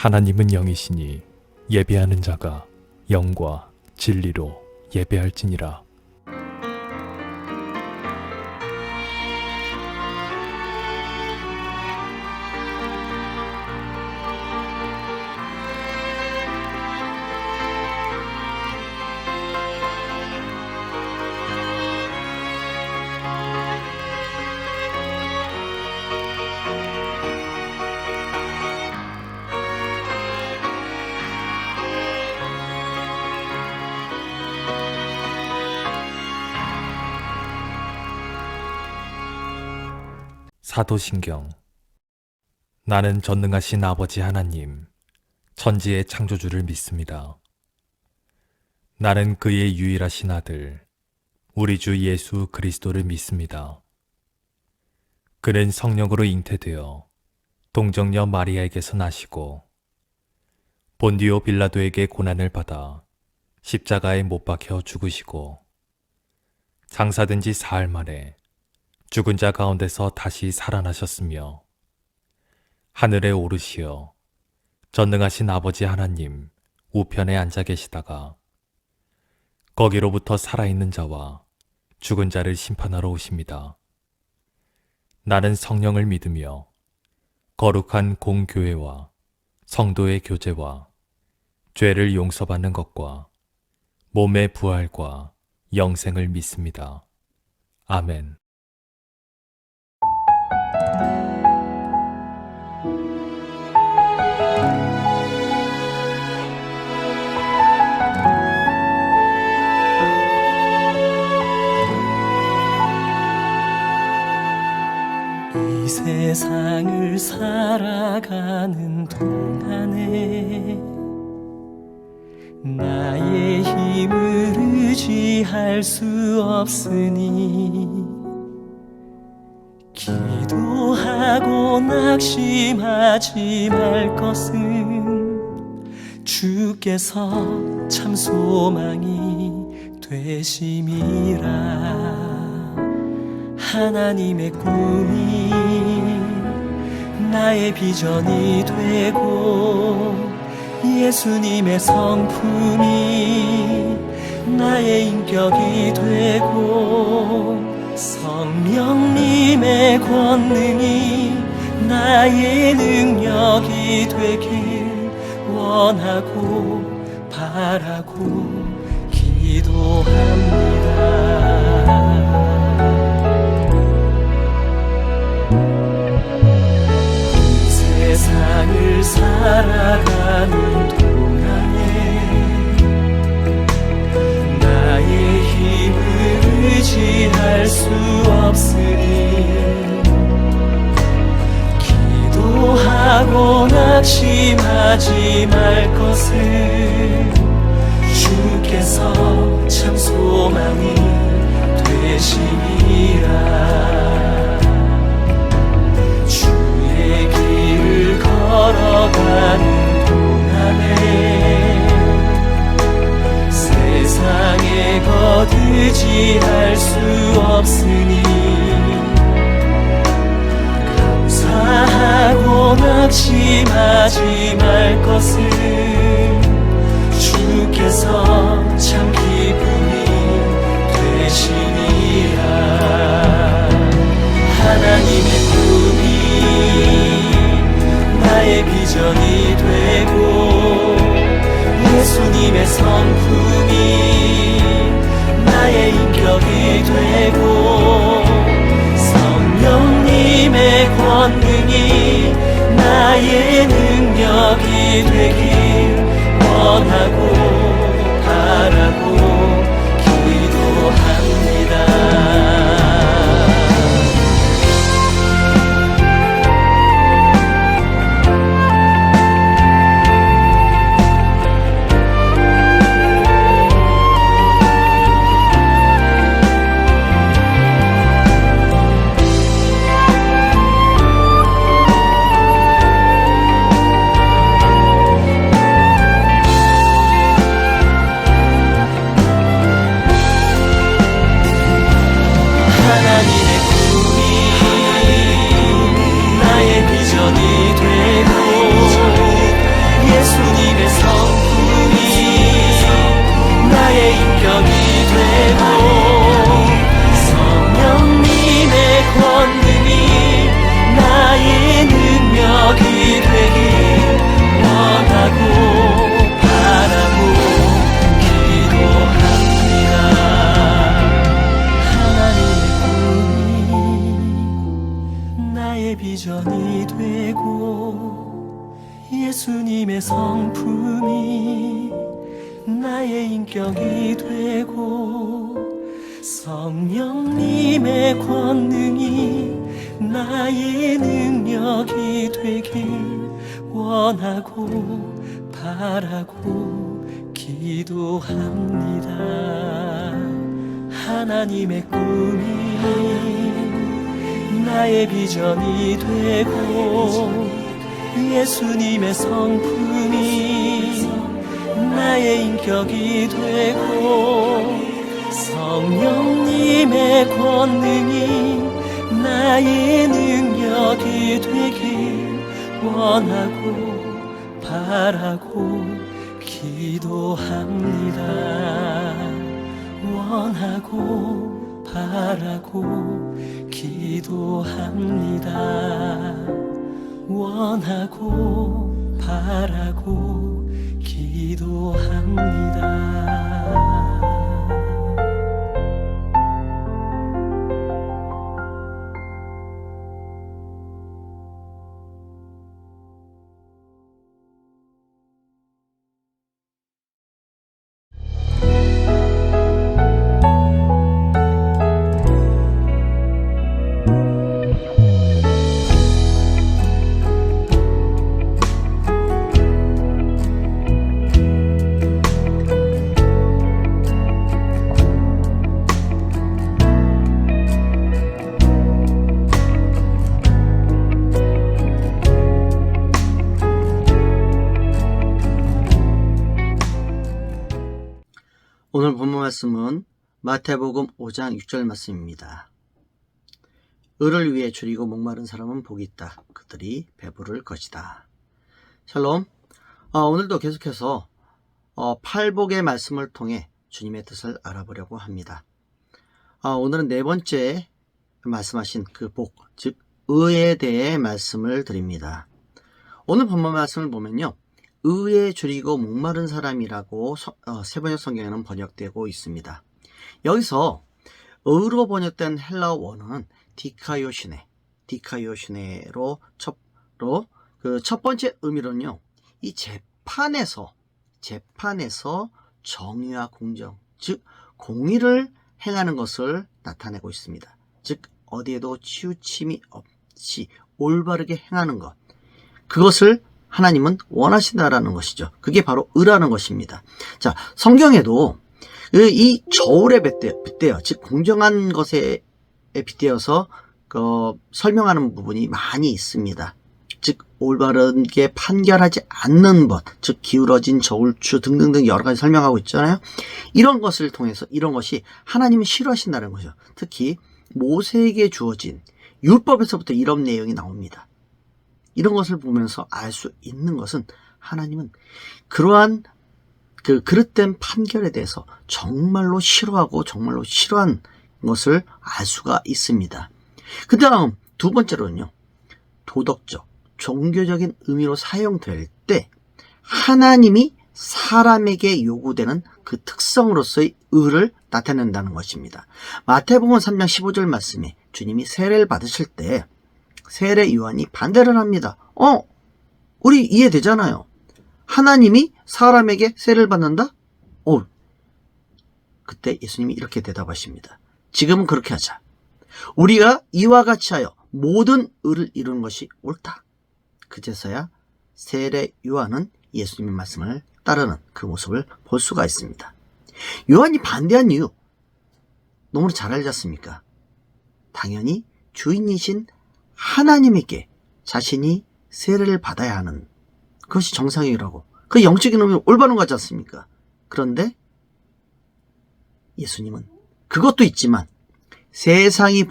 하나님은 영이시니 예배하는 자가 영과 진리로 예배할지니라. 사도신경. 나는 전능하신 아버지 하나님, 천지의 창조주를 믿습니다. 나는 그의 유일하신 아들, 우리 주 예수 그리스도를 믿습니다. 그는 성령으로 잉태되어 동정녀 마리아에게서 나시고 본디오 빌라도에게 고난을 받아 십자가에 못 박혀 죽으시고 장사된 지 사흘 만에 죽은 자 가운데서 다시 살아나셨으며 하늘에 오르시어 전능하신 아버지 하나님 우편에 앉아 계시다가 거기로부터 살아있는 자와 죽은 자를 심판하러 오십니다. 나는 성령을 믿으며 거룩한 공교회와 성도의 교제와 죄를 용서받는 것과 몸의 부활과 영생을 믿습니다. 아멘. 이 세상을 살아가는 동안에 나의 힘을 의지할 수 없으니 기도하고 낙심하지 말 것은 주께서 참 소망이 되심이라. 하나님의 꿈이 나의 비전이 되고 예수님의 성품이 나의 인격이 되고 성령님의 권능이 나의 능력이 되길 원하고 바라고 기도합니다. 세상을 살아가는 동안에 나의 힘을 의지할 수 없으니 기도하고 낙심하지 말 것은 주께서 참 소망이 되심이라. 걸어가는 동안에 세상에 거두지할 수 없으니 감사하고 낙심하지 말 것은 주께서 참 기쁨이 되시니라. 하나님의 꿈이 나의 비전이 되고 예수님의 성품이 나의 인격이 되고 성령님의 권능이 나의 능력이 되길 원하고 바라고 기도합니다. 예수님의 성품이 나의 인격이 되고 성령님의 권능이 나의 능력이 되길 원하고 바라고 기도합니다. 하나님의 꿈이 나의 비전이 되고 예수님의 성품이 나의 인격이 되고 성령님의 권능이 나의 능력이 되길 원하고 바라고 기도합니다. 원하고 바라고 기도합니다. 원하고 바라고 기도합니다. 오늘 본문 말씀은 마태복음 5장 6절 말씀입니다. 의를 위해 줄이고 목마른 사람은 복이 있다. 그들이 배부를 것이다. 샬롬. 오늘도 계속해서 팔복의 말씀을 통해 주님의 뜻을 알아보려고 합니다. 오늘은 네 번째 말씀하신 그 복, 즉 의에 대해 말씀을 드립니다. 오늘 본문 말씀을 보면요, 의에 줄이고 목마른 사람이라고 세번역 성경에는 번역되고 있습니다. 여기서 의로 번역된 헬라어 원어는 디카요시네로 그 첫 번째 의미로는요, 이 재판에서 정의와 공정, 즉 공의를 행하는 것을 나타내고 있습니다. 즉 어디에도 치우침이 없이 올바르게 행하는 것, 그것을 하나님은 원하신다라는 것이죠. 그게 바로 의라는 것입니다. 자, 성경에도 이 저울에 빗대어, 즉 공정한 것에 빗대어서 설명하는 부분이 많이 있습니다. 즉 올바르게 판결하지 않는 것, 즉 기울어진 저울추 등등등 여러 가지 설명하고 있잖아요. 이런 것을 통해서 이런 것이 하나님은 싫어하신다는 거죠. 특히 모세에게 주어진 율법에서부터 이런 내용이 나옵니다. 이런 것을 보면서 알 수 있는 것은 하나님은 그러한 그 그릇된 판결에 대해서 정말로 싫어하고 정말로 싫어한 것을 알 수가 있습니다. 그 다음 두 번째로는요, 도덕적, 종교적인 의미로 사용될 때 하나님이 사람에게 요구되는 그 특성으로서의 의를 나타낸다는 것입니다. 마태복음 3장 15절 말씀에 주님이 세례를 받으실 때 세례 요한이 반대를 합니다. 우리 이해되잖아요. 하나님이 사람에게 세례를 받는다? 그때 예수님이 이렇게 대답하십니다. 지금은 그렇게 하자. 우리가 이와 같이 하여 모든 의를 이루는 것이 옳다. 그제서야 세례 요한은 예수님의 말씀을 따르는 그 모습을 볼 수가 있습니다. 요한이 반대한 이유 너무나 잘 알지 않습니까? 당연히 주인이신 하나님에게 자신이 세례를 받아야 하는 그것이 정상이라고, 그 영적인 의미로 올바른 거지 않습니까? 그런데 예수님은 그것도 있지만 세상에게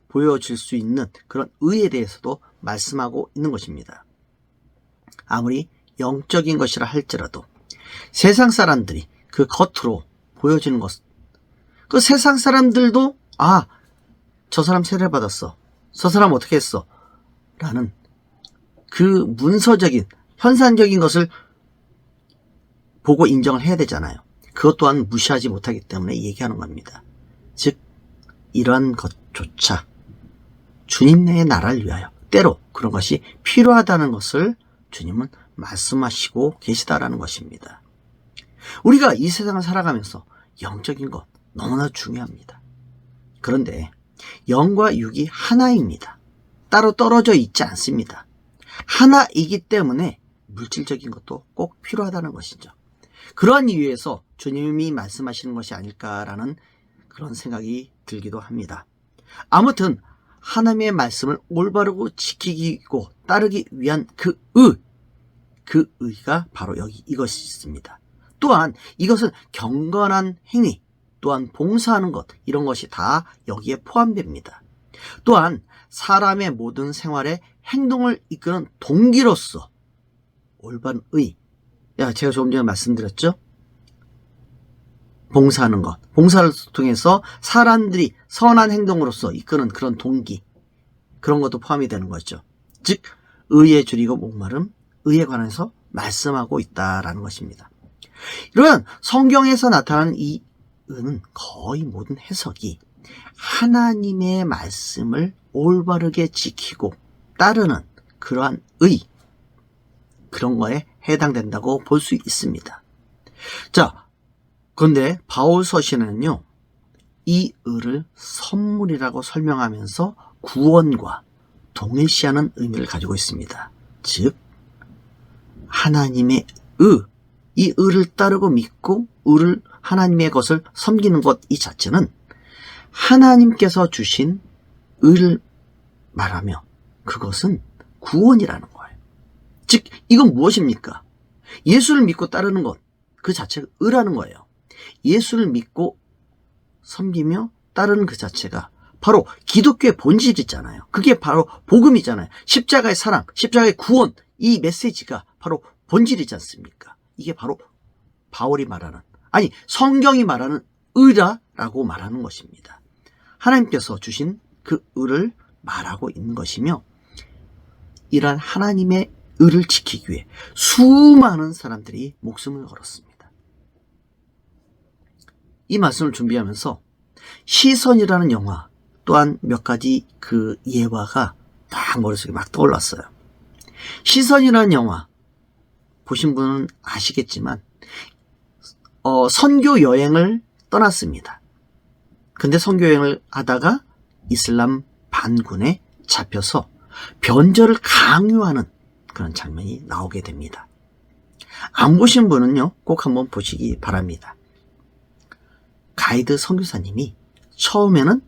보여질 수 있는 그런 의에 대해서도 말씀하고 있는 것입니다. 아무리 영적인 것이라 할지라도 세상 사람들이 그 겉으로 보여지는 것, 그 세상 사람들도 저 사람 세례 받았어, 저 사람 어떻게 했어 라는 그 문서적인 현상적인 것을 보고 인정을 해야 되잖아요. 그것 또한 무시하지 못하기 때문에 얘기하는 겁니다. 즉 이러한 것조차 주님의 나라를 위하여, 때때로 그런 것이 필요하다는 것을 주님은 말씀하시고 계시다라는 것입니다. 우리가 이 세상을 살아가면서 영적인 것 너무나 중요합니다. 그런데 영과 육이 하나입니다. 따로 떨어져 있지 않습니다. 하나이기 때문에 물질적인 것도 꼭 필요하다는 것이죠. 그러한 이유에서 주님이 말씀하시는 것이 아닐까라는 그런 생각이 들기도 합니다. 아무튼 하나님의 말씀을 올바르고 지키고 따르기 위한 그 의가 바로 여기 이것이 있습니다. 또한 이것은 경건한 행위, 또한 봉사하는 것, 이런 것이 다 여기에 포함됩니다. 또한 사람의 모든 생활의 행동을 이끄는 동기로서 올바른 의, 제가 조금 전에 말씀드렸죠? 봉사하는 것, 봉사를 통해서 사람들이 선한 행동으로서 이끄는 그런 동기, 그런 것도 포함이 되는 거죠. 즉 의에 줄이고 목마름, 의에 관해서 말씀하고 있다라는 것입니다. 이러한 성경에서 나타나는 이 의는 거의 모든 해석이 하나님의 말씀을 올바르게 지키고 따르는 그러한 의, 그런 거에 해당된다고 볼 수 있습니다. 자, 그런데 바울 서신은요, 이 의를 선물이라고 설명하면서 구원과 동일시하는 의미를 가지고 있습니다. 즉 하나님의 이 의를 따르고 믿고 의를 하나님의 것을 섬기는 것 이 자체는 하나님께서 주신 의를 말하며 그것은 구원이라는 거예요. 즉 이건 무엇입니까? 예수를 믿고 따르는 것 그 자체가 의라는 거예요. 예수를 믿고 섬기며 따르는 그 자체가 바로 기독교의 본질이잖아요. 그게 바로 복음이잖아요. 십자가의 사랑, 십자가의 구원, 이 메시지가 바로 본질이지 않습니까? 이게 바로 바울이 말하는, 아니 성경이 말하는 의라라고 말하는 것입니다. 하나님께서 주신 그 의를 말하고 있는 것이며, 이러한 하나님의 의를 지키기 위해 수많은 사람들이 목숨을 걸었습니다. 이 말씀을 준비하면서 시선이라는 영화 또한 몇 가지 그 예화가 딱 머릿속에 막 떠올랐어요. 시선이라는 영화 보신 분은 아시겠지만 선교 여행을 떠났습니다. 근데 선교 여행을 하다가 이슬람 반군에 잡혀서 변절을 강요하는 그런 장면이 나오게 됩니다. 안 보신 분은요, 꼭 한번 보시기 바랍니다. 가이드 선교사님이 처음에는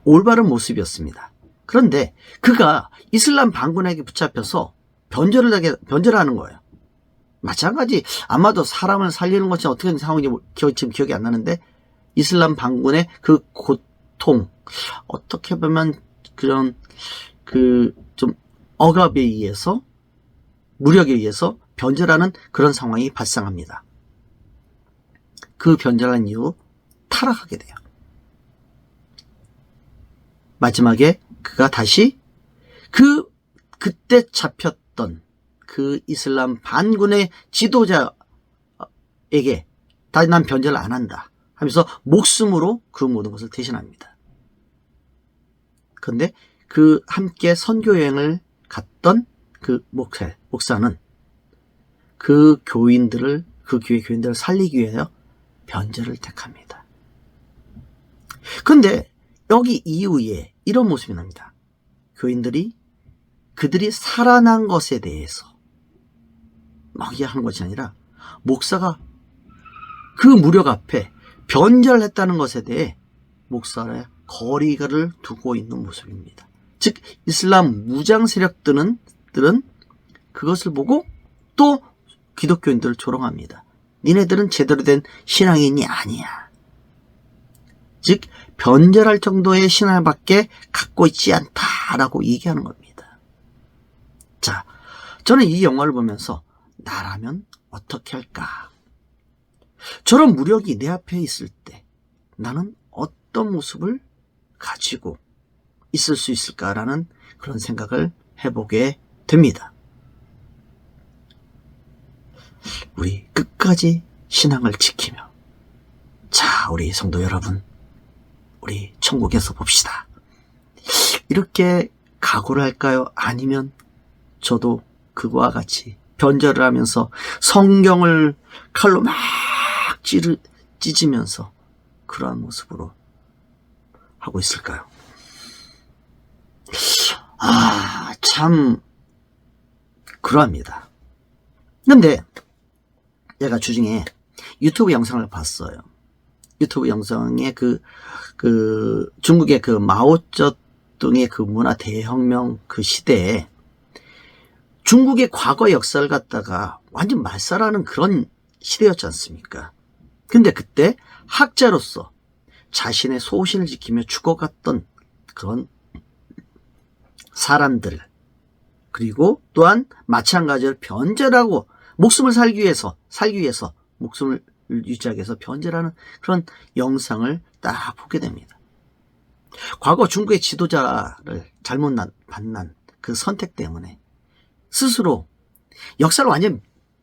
올바른 모습이었습니다. 그런데 그가 이슬람 반군에게 붙잡혀서 변절하는 거예요. 마찬가지, 아마도 사람을 살리는 것이 어떻게 된 상황인지 지금 기억이 안 나는데, 이슬람 반군의 그 고통, 어떻게 보면 그런 좀 억압에 의해서, 무력에 의해서 변절하는 그런 상황이 발생합니다. 그 변절한 이후 타락하게 돼요. 마지막에 그가 다시 그때 잡혔던 그 이슬람 반군의 지도자에게 다시 난 변절을 안 한다 하면서 목숨으로 그 모든 것을 대신합니다. 그런데 그 함께 선교여행을 갔던 그 목사는 그 교회 교인들을 살리기 위하여 변절을 택합니다. 그런데 여기 이후에 이런 모습이 납니다. 교인들이 그들이 살아난 것에 대해서 막 이야기하는 것이 아니라 목사가 그 무력 앞에 변절했다는 것에 대해 목사의 거리를 두고 있는 모습입니다. 즉 이슬람 무장 세력들은 그것을 보고 또 기독교인들을 조롱합니다. 니네들은 제대로 된 신앙인이 아니야. 즉 변절할 정도의 신앙밖에 갖고 있지 않다라고 얘기하는 겁니다. 자, 저는 이 영화를 보면서 나라면 어떻게 할까? 저런 무력이 내 앞에 있을 때 나는 어떤 모습을 가지고 있을 수 있을까라는 그런 생각을 해보게 됩니다. 우리 끝까지 신앙을 지키며, 자, 우리 성도 여러분, 우리 천국에서 봅시다. 이렇게 각오를 할까요? 아니면 저도 그거와 같이 변절을 하면서 성경을 칼로 막 찢으면서 그러한 모습으로 하고 있을까요? 참 그러합니다. 근데 제가 주중에 유튜브 영상을 봤어요. 유튜브 영상에 중국의 그 마오쩌둥의 그 문화 대혁명 그 시대에 중국의 과거 역사를 갖다가 완전 말살하는 그런 시대였지 않습니까? 근데 그때 학자로서 자신의 소신을 지키며 죽어갔던 그런 사람들, 그리고 또한 마찬가지로 변절하고 목숨을 살기 위해서 목숨을 유지하기 위해서 변절하는 그런 영상을 딱 보게 됩니다. 과거 중국의 지도자를 잘못 만난 그 선택 때문에 스스로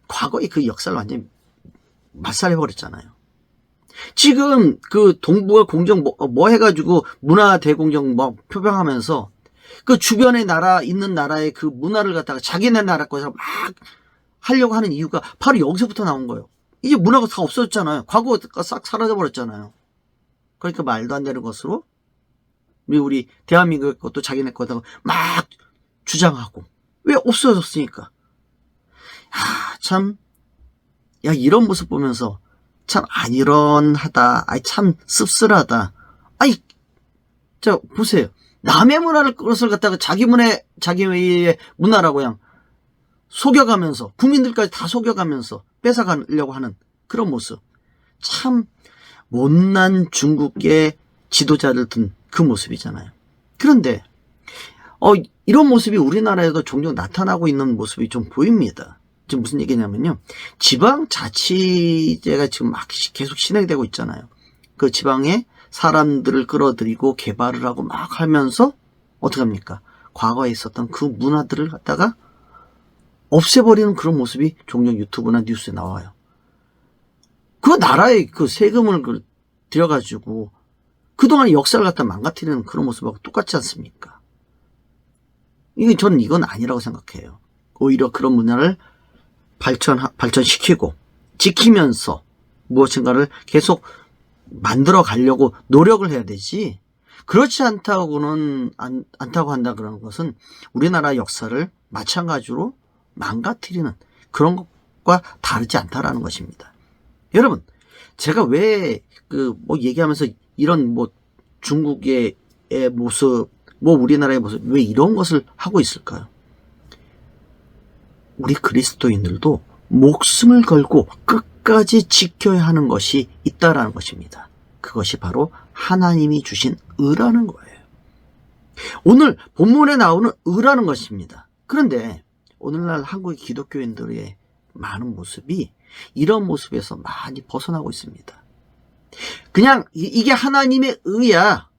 과거의 그 역사를 완전 말살해버렸잖아요. 지금 그 동북아 공정 뭐 해가지고 문화 대공정 뭐 표방하면서 그 주변의 있는 나라의 그 문화를 갖다가 자기네 나라 거에서 막 하려고 하는 이유가 바로 여기서부터 나온 거예요. 이제 문화가 다 없어졌잖아요. 과거가 싹 사라져버렸잖아요. 그러니까 말도 안 되는 것으로 우리 대한민국 것도 자기네 거다가 막 주장하고. 왜? 없어졌으니까. 이런 모습 보면서 참 아니런하다. 참 씁쓸하다. 보세요. 남의 것을 갖다가 자기의 문화라고 그냥 속여가면서, 국민들까지 다 속여가면서 뺏어가려고 하는 그런 모습. 참 못난 중국의 지도자를 둔 그 모습이잖아요. 그런데 이런 모습이 우리나라에도 종종 나타나고 있는 모습이 좀 보입니다. 지금 무슨 얘기냐면요. 지방자치제가 지금 막 계속 진행되고 있잖아요. 그 지방에 사람들을 끌어들이고 개발을 하고 막 하면서 어떻게 합니까? 과거에 있었던 그 문화들을 갖다가 없애버리는 그런 모습이 종종 유튜브나 뉴스에 나와요. 그 나라의 그 세금을 들여가지고 그동안의 역사를 갖다 망가뜨리는 그런 모습하고 똑같지 않습니까? 저는 이건 아니라고 생각해요. 오히려 그런 문화를 발전시키고 지키면서 무엇인가를 계속 만들어 가려고 노력을 해야 되지, 그렇지 않다고 한다 그러는 것은 우리나라 역사를 마찬가지로 망가뜨리는 그런 것과 다르지 않다라는 것입니다. 여러분, 제가 왜 얘기하면서 이런 중국의 모습, 우리나라의 모습, 왜 이런 것을 하고 있을까요? 우리 그리스도인들도 목숨을 걸고 끝까지 지켜야 하는 것이 있다라는 것입니다. 그것이 바로 하나님이 주신 의라는 거예요. 오늘 본문에 나오는 의라는 것입니다. 그런데 오늘날 한국의 기독교인들의 많은 모습이 이런 모습에서 많이 벗어나고 있습니다. 그냥 이게 하나님의 의야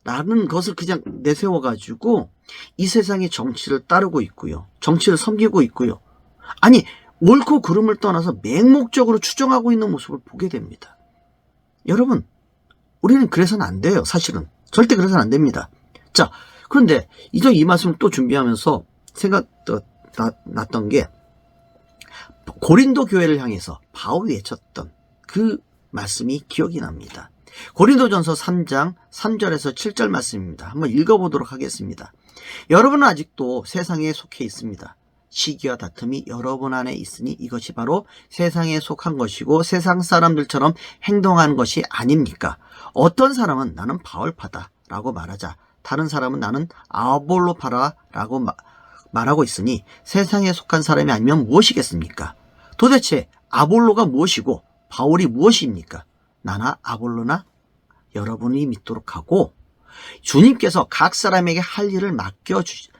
라는 것을 그냥 내세워가지고 이 세상의 정치를 따르고 있고요. 정치를 섬기고 있고요. 옳고 그름을 떠나서 맹목적으로 추정하고 있는 모습을 보게 됩니다. 여러분, 우리는 그래서는 안 돼요. 사실은 절대 그래서는 안 됩니다. 자, 그런데 이 말씀을 또 준비하면서 났던 게, 고린도 교회를 향해서 바울이 외쳤던 그 말씀이 기억이 납니다. 고린도전서 3장 3절에서 7절 말씀입니다. 한번 읽어보도록 하겠습니다. 여러분은 아직도 세상에 속해 있습니다. 시기와 다툼이 여러분 안에 있으니 이것이 바로 세상에 속한 것이고 세상 사람들처럼 행동하는 것이 아닙니까? 어떤 사람은 나는 바울파다 라고 말하자 다른 사람은 나는 아볼로파라 라고 말하고 있으니 세상에 속한 사람이 아니면 무엇이겠습니까? 도대체 아볼로가 무엇이고 바울이 무엇입니까? 나나 아볼로나 여러분이 믿도록 하고 주님께서 각 사람에게 할 일을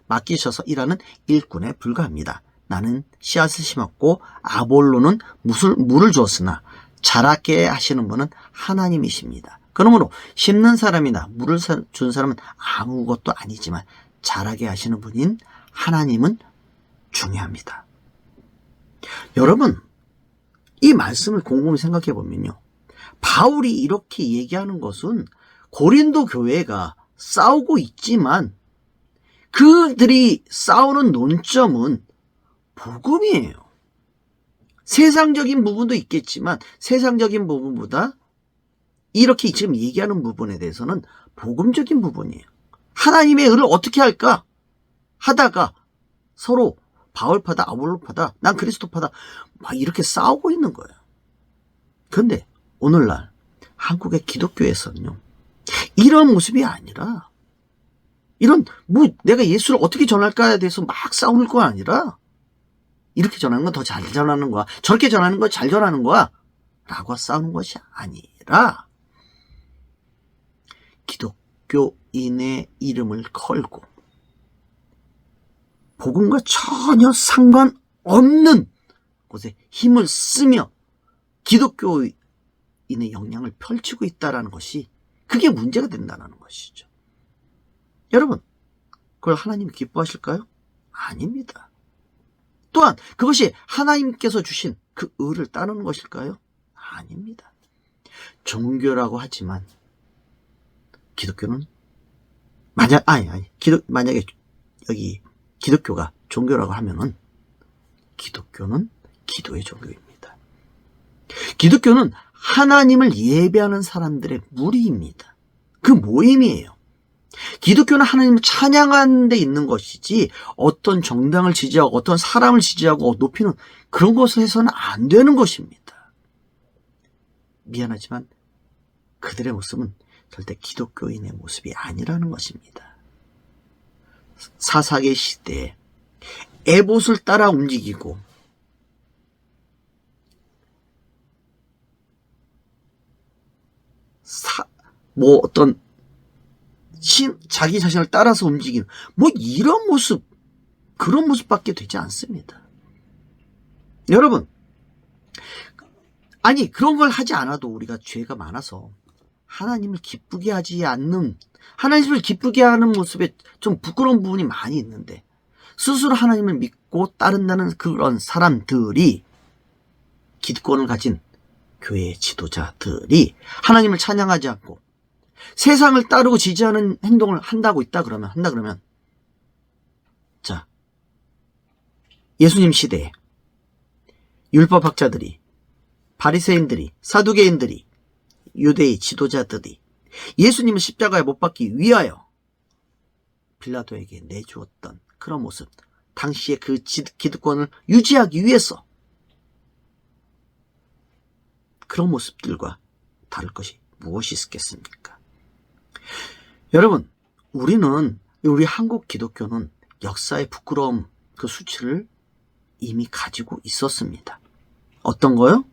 맡기셔서 일하는 일꾼에 불과합니다. 나는 씨앗을 심었고 아볼로는 물을 주었으나 자라게 하시는 분은 하나님이십니다. 그러므로 심는 사람이나 물을 준 사람은 아무것도 아니지만 자라게 하시는 분인 하나님은 중요합니다. 여러분, 이 말씀을 곰곰이 생각해 보면요, 바울이 이렇게 얘기하는 것은 고린도 교회가 싸우고 있지만 그들이 싸우는 논점은 복음이에요. 세상적인 부분도 있겠지만 세상적인 부분보다 이렇게 지금 얘기하는 부분에 대해서는 복음적인 부분이에요. 하나님의 의를 어떻게 할까 하다가 서로 바울파다 아볼로파다 난 그리스도파다 막 이렇게 싸우고 있는 거예요. 그런데 오늘날 한국의 기독교에서는요, 이런 모습이 아니라, 이런 내가 예수를 어떻게 전할까에 대해서 막 싸울 거 아니라, 이렇게 전하는 건 더 잘 전하는 거야, 저렇게 전하는 건 잘 전하는 거야 라고 싸우는 것이 아니라, 기독교인의 이름을 걸고 복음과 전혀 상관없는 곳에 힘을 쓰며 기독교인의 역량을 펼치고 있다는 것이, 그게 문제가 된다는 것이죠. 여러분, 그걸 하나님이 기뻐하실까요? 아닙니다. 또한 그것이 하나님께서 주신 그 의를 따르는 것일까요? 아닙니다. 종교라고 하지만 기독교는 만약에 여기 기독교가 종교라고 하면은 기독교는 기도의 종교입니다. 기독교는 하나님을 예배하는 사람들의 무리입니다. 그 모임이에요. 기독교는 하나님을 찬양하는 데 있는 것이지 어떤 정당을 지지하고 어떤 사람을 지지하고 높이는 그런 것을 해서는 안 되는 것입니다. 미안하지만 그들의 모습은 절대 기독교인의 모습이 아니라는 것입니다. 사사기 시대에 에봇을 따라 움직이고 어떤 자기 자신을 따라서 움직이는 이런 모습, 그런 모습밖에 되지 않습니다. 여러분, 아니 그런 걸 하지 않아도 우리가 죄가 많아서 하나님을 기쁘게 하지 않는, 하나님을 기쁘게 하는 모습에 좀 부끄러운 부분이 많이 있는데, 스스로 하나님을 믿고 따른다는 그런 사람들이, 기득권을 가진 교회의 지도자들이 하나님을 찬양하지 않고 세상을 따르고 지지하는 행동을 한다 그러면 자, 예수님 시대에 율법학자들이, 바리새인들이, 사두개인들이, 유대의 지도자들이 예수님을 십자가에 못 박기 위하여 빌라도에게 내주었던 그런 모습, 당시에 그 기득권을 유지하기 위해서 그런 모습들과 다를 것이 무엇이 있겠습니까? 여러분, 우리 한국 기독교는 역사의 부끄러움, 그 수치를 이미 가지고 있었습니다. 어떤 거요?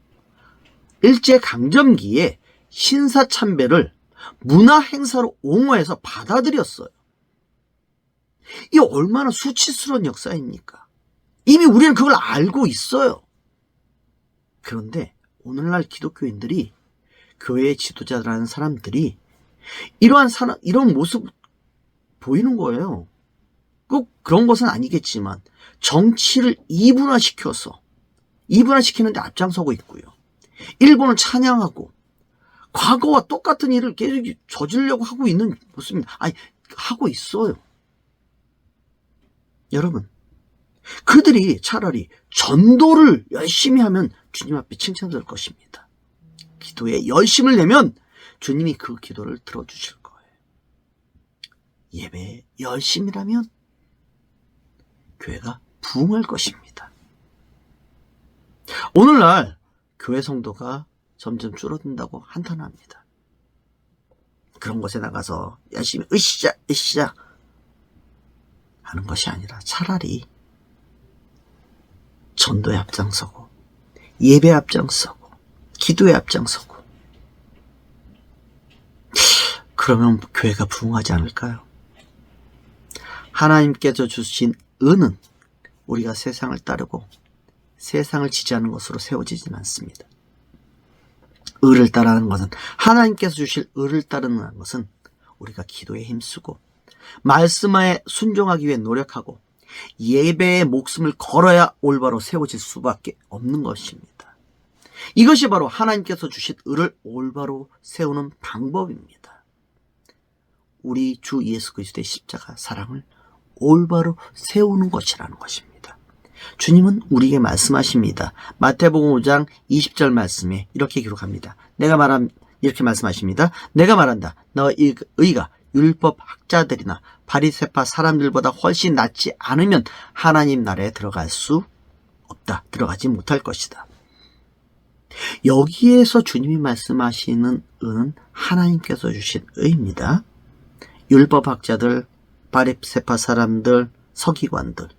일제강점기에 신사참배를 문화행사로 옹호해서 받아들였어요. 이 얼마나 수치스러운 역사입니까? 이미 우리는 그걸 알고 있어요. 그런데 오늘날 기독교인들이, 교회의 지도자라는 사람들이 이런 모습 보이는 거예요. 꼭 그런 것은 아니겠지만 정치를 이분화시키는데 앞장서고 있고요. 일본을 찬양하고 과거와 똑같은 일을 계속 저지르려고 하고 있는 모습입니다. 하고 있어요. 여러분, 그들이 차라리 전도를 열심히 하면 주님 앞에 칭찬될 것입니다. 기도에 열심을 내면 주님이 그 기도를 들어주실 거예요. 예배에 열심이라면 교회가 부흥할 것입니다. 오늘날 교회 성도가 점점 줄어든다고 한탄합니다. 그런 곳에 나가서 열심히 으쌰 하는 것이 아니라 차라리 전도에 앞장서고 예배에 앞장서고 기도에 앞장서고, 그러면 교회가 부흥하지 않을까요? 하나님께서 주신 은은 우리가 세상을 따르고 세상을 지지하는 것으로 세워지지는 않습니다. 의를 따르는 것은, 하나님께서 주실 의를 따르는 것은 우리가 기도에 힘쓰고 말씀에 순종하기 위해 노력하고 예배에 목숨을 걸어야 올바로 세워질 수밖에 없는 것입니다. 이것이 바로 하나님께서 주신 의를 올바로 세우는 방법입니다. 우리 주 예수 그리스도의 십자가 사랑을 올바로 세우는 것이라는 것입니다. 주님은 우리에게 말씀하십니다. 마태복음 5장 20절 말씀에 이렇게 기록합니다. 이렇게 말씀하십니다. 내가 말한다. 너의 의가 율법 학자들이나 바리새파 사람들보다 훨씬 낫지 않으면 하나님 나라에 들어갈 수 없다. 들어가지 못할 것이다. 여기에서 주님이 말씀하시는 의는 하나님께서 주신 의입니다. 율법학자들, 바리새파 사람들, 서기관들,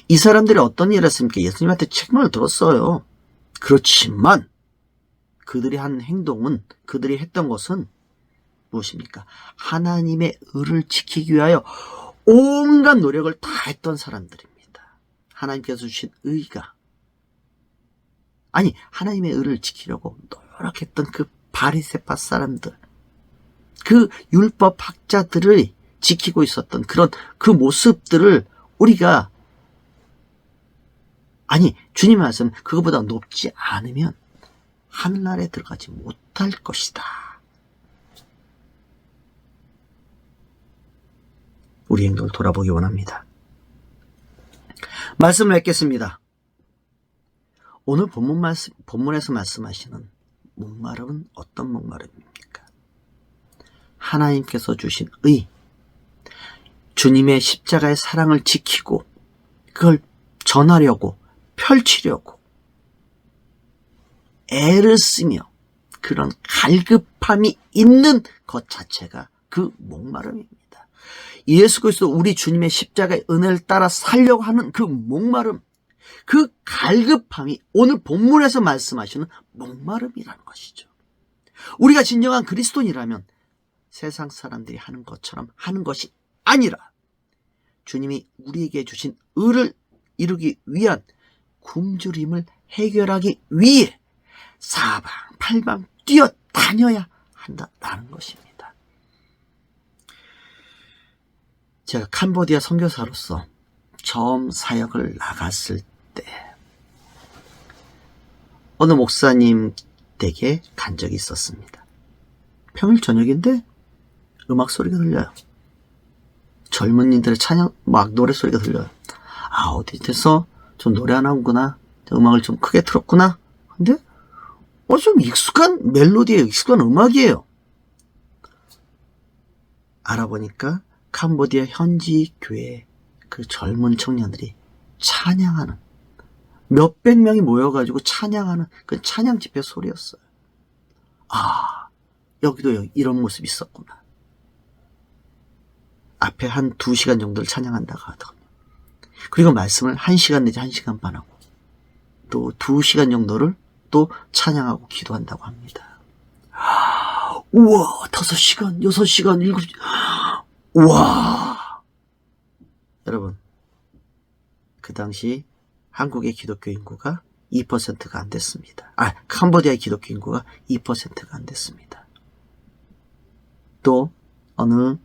이 사람들이 어떤 일을 했습니까? 예수님한테 책망을 들었어요. 그렇지만 그들이 한 행동은, 그들이 했던 것은 무엇입니까? 하나님의 의를 지키기 위하여 온갖 노력을 다 했던 사람들입니다. 하나님께서 주신 의가, 아니 하나님의 의를 지키려고 노력했던 그 바리새파 사람들, 그 율법 학자들을 지키고 있었던 그런 그 모습들을 우리가, 아니 주님 말씀 그거보다 높지 않으면 하늘나라에 들어가지 못할 것이다. 우리 행동을 돌아보기 원합니다. 말씀을 맺겠습니다. 오늘 본문에서 말씀하시는 목마름은 어떤 목마름입니까? 하나님께서 주신 의, 주님의 십자가의 사랑을 지키고 그걸 전하려고, 펼치려고 애를 쓰며 그런 갈급함이 있는 것 자체가 그 목마름입니다. 예수 그리스도 우리 주님의 십자가의 은혜를 따라 살려고 하는 그 목마름, 그 갈급함이 오늘 본문에서 말씀하시는 목마름이라는 것이죠. 우리가 진정한 그리스도인이라면 세상 사람들이 하는 것처럼 하는 것이 아니라 주님이 우리에게 주신 의를 이루기 위한 굶주림을 해결하기 위해 사방팔방 뛰어다녀야 한다는 것입니다. 제가 캄보디아 선교사로서 처음 사역을 나갔을 때 어느 목사님 댁에 간 적이 있었습니다. 평일 저녁인데 음악 소리가 들려요. 젊은이들의 찬양, 막 노래 소리가 들려요. 아, 어디서 좀 노래 안 하는구나. 음악을 좀 크게 틀었구나. 근데 좀 익숙한 멜로디예요. 익숙한 음악이에요. 알아보니까 캄보디아 현지 교회 그 젊은 청년들이 찬양하는, 몇백 명이 모여가지고 찬양하는 그 찬양 집회 소리였어요. 아, 여기도 이런 모습이 있었구나. 앞에 한 2시간 정도를 찬양한다고 하더군요. 그리고 말씀을 1시간 내지 1시간 반 하고 또 2시간 정도를 또 찬양하고 기도한다고 합니다. 우와, 5시간, 6시간, 7시간. 우와. 여러분, 그 당시 한국의 기독교 인구가 2%가 안 됐습니다. 캄보디아의 기독교 인구가 2%가 안 됐습니다. 또 어느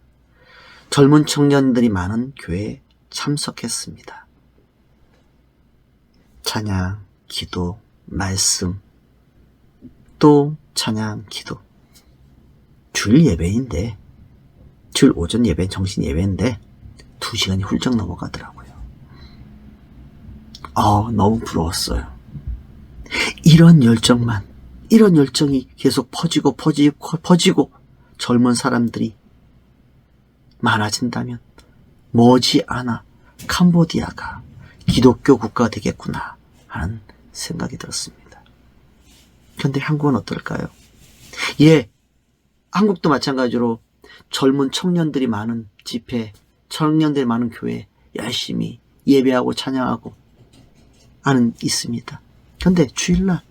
젊은 청년들이 많은 교회에 참석했습니다. 찬양, 기도, 말씀, 또 찬양, 기도. 주일 예배인데, 주일 오전 예배, 정신 예배인데 2시간이 훌쩍 넘어가더라고요. 너무 부러웠어요. 이런 열정이 계속 퍼지고 젊은 사람들이 많아진다면 머지않아 캄보디아가 기독교 국가가 되겠구나 하는 생각이 들었습니다. 그런데 한국은 어떨까요? 예, 한국도 마찬가지로 젊은 청년들이 많은 집회, 청년들이 많은 교회 열심히 예배하고 찬양하고 있습니다. 그런데 주일날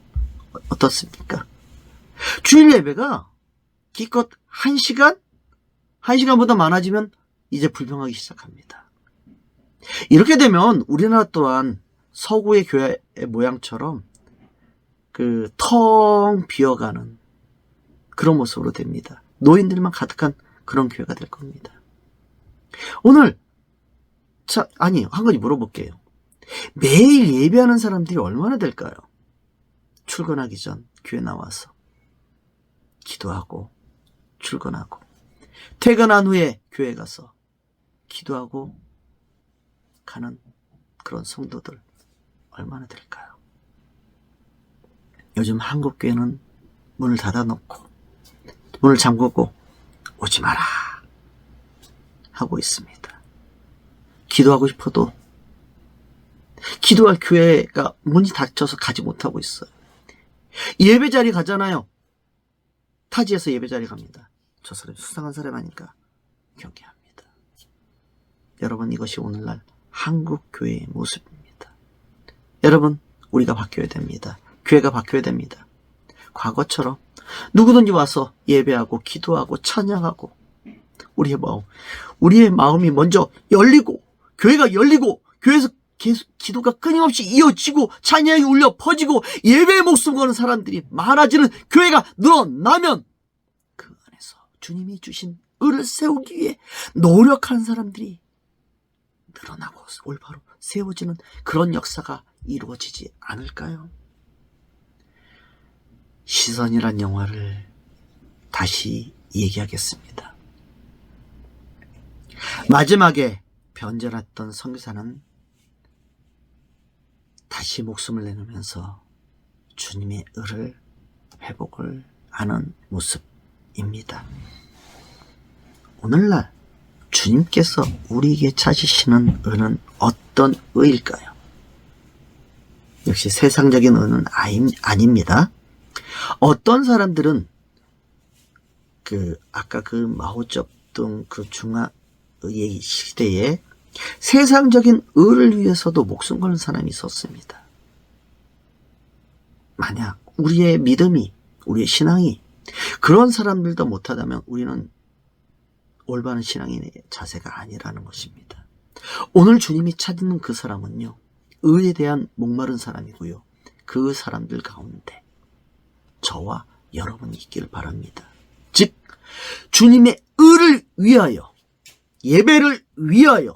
어떻습니까? 주일 예배가 기껏 1시간? 1시간보다 많아지면 이제 불평하기 시작합니다. 이렇게 되면 우리나라 또한 서구의 교회 모양처럼 그 텅 비어가는 그런 모습으로 됩니다. 노인들만 가득한 그런 교회가 될 겁니다. 오늘 한 가지 물어볼게요. 매일 예배하는 사람들이 얼마나 될까요? 출근하기 전 교회 나와서 기도하고 출근하고, 퇴근한 후에 교회 가서 기도하고 노력하는 그런 성도들 얼마나 될까요? 요즘 한국교회는 문을 닫아놓고 문을 잠그고 오지 마라 하고 있습니다. 기도하고 싶어도 기도할 교회가 문이 닫혀서 가지 못하고 있어요. 예배 자리 가잖아요. 타지에서 예배 자리 갑니다. 저 사람이 수상한 사람 아니까 경계합니다. 여러분, 이것이 오늘날 한국 교회의 모습입니다. 여러분, 우리가 바뀌어야 됩니다. 교회가 바뀌어야 됩니다. 과거처럼 누구든지 와서 예배하고 기도하고 찬양하고 우리의 마음이 먼저 열리고 교회가 열리고 교회에서 계속 기도가 끊임없이 이어지고 찬양이 울려 퍼지고 예배에 목숨 거는 사람들이 많아지는 교회가 늘어나면 그 안에서 주님이 주신 의를 세우기 위해 노력하는 사람들이 늘어나고 올바로 세워지는 그런 역사가 이루어지지 않을까요? 시선이란 영화를 다시 얘기하겠습니다. 마지막에 변절했던 선교사는 다시 목숨을 내놓으면서 주님의 의를 회복을 하는 모습입니다. 오늘날 주님께서 우리에게 찾으시는 의는 어떤 의일까요? 역시 세상적인 의는 아닙니다. 어떤 사람들은 아까 마오쩌둥 중화의 시대에 세상적인 의를 위해서도 목숨 거는 사람이 있었습니다. 만약 우리의 믿음이, 우리의 신앙이 그런 사람들도 못하다면 우리는 올바른 신앙인의 자세가 아니라는 것입니다. 오늘 주님이 찾는 그 사람은요, 의에 대한 목마른 사람이고요. 그 사람들 가운데 저와 여러분이 있기를 바랍니다. 즉, 주님의 의를 위하여, 예배를 위하여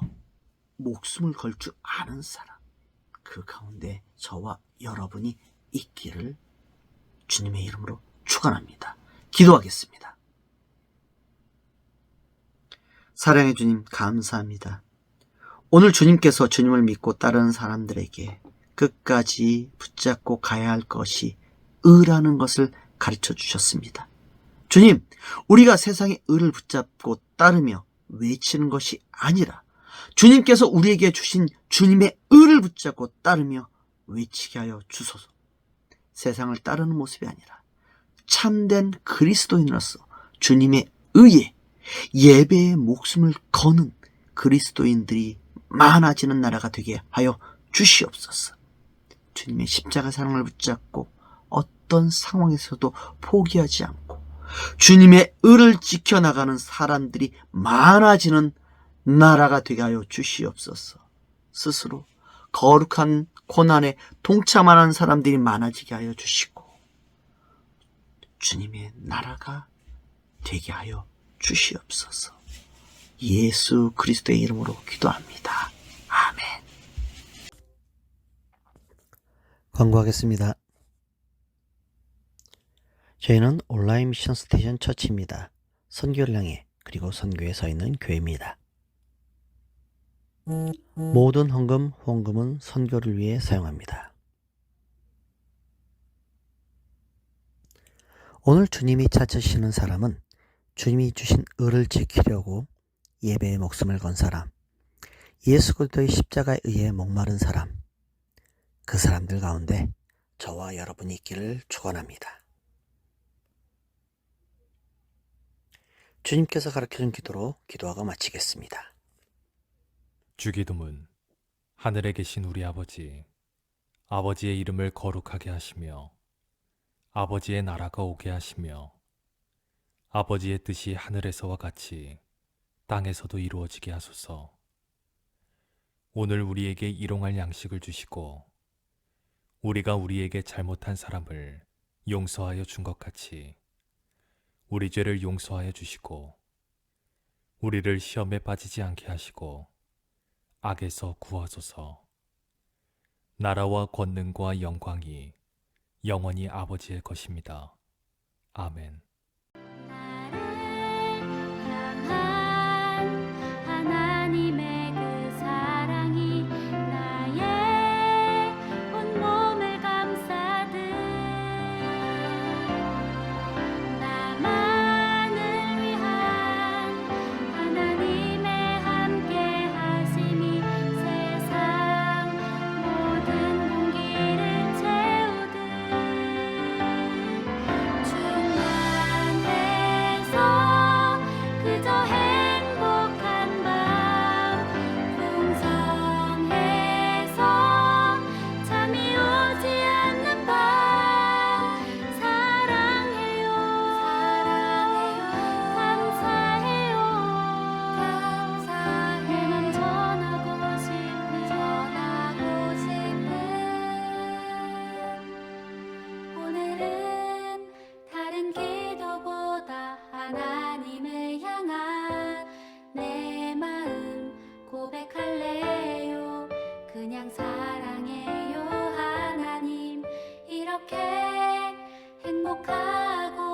목숨을 걸 줄 아는 사람, 그 가운데 저와 여러분이 있기를 주님의 이름으로 축원합니다. 기도하겠습니다. 사랑의 주님, 감사합니다. 오늘 주님께서 주님을 믿고 따르는 사람들에게 끝까지 붙잡고 가야 할 것이 의라는 것을 가르쳐 주셨습니다. 주님, 우리가 세상의 의를 붙잡고 따르며 외치는 것이 아니라 주님께서 우리에게 주신 주님의 의를 붙잡고 따르며 외치게 하여 주소서. 세상을 따르는 모습이 아니라 참된 그리스도인으로서 주님의 의에 예배의 목숨을 거는 그리스도인들이 많아지는 나라가 되게 하여 주시옵소서. 주님의 십자가 사랑을 붙잡고 어떤 상황에서도 포기하지 않고 주님의 의를 지켜나가는 사람들이 많아지는 나라가 되게 하여 주시옵소서. 스스로 거룩한 고난에 동참하는 사람들이 많아지게 하여 주시고 주님의 나라가 되게 하여 주시옵소서. 예수 그리스도의 이름으로 기도합니다. 아멘. 광고하겠습니다. 저희는 온라인 미션 스테이션 처치입니다. 선교를 향해 그리고 선교에 서 있는 교회입니다. 모든 헌금, 후원금은 선교를 위해 사용합니다. 오늘 주님이 찾으시는 사람은 주님이 주신 의를 지키려고 예배에 목숨을 건 사람, 예수 그리스도의 십자가에 의해 목마른 사람, 그 사람들 가운데 저와 여러분이 있기를 축원합니다. 주님께서 가르쳐준 기도로 기도하고 마치겠습니다. 주기도문. 하늘에 계신 우리 아버지, 아버지의 이름을 거룩하게 하시며 아버지의 나라가 오게 하시며 아버지의 뜻이 하늘에서와 같이 땅에서도 이루어지게 하소서. 오늘 우리에게 일용할 양식을 주시고 우리가 우리에게 잘못한 사람을 용서하여 준 것 같이 우리 죄를 용서하여 주시고 우리를 시험에 빠지지 않게 하시고 악에서 구하소서. 나라와 권능과 영광이 영원히 아버지의 것입니다. 아멘. 나를 향한 하나님의 그 사랑이 사랑해요 하나님. 이렇게 행복하고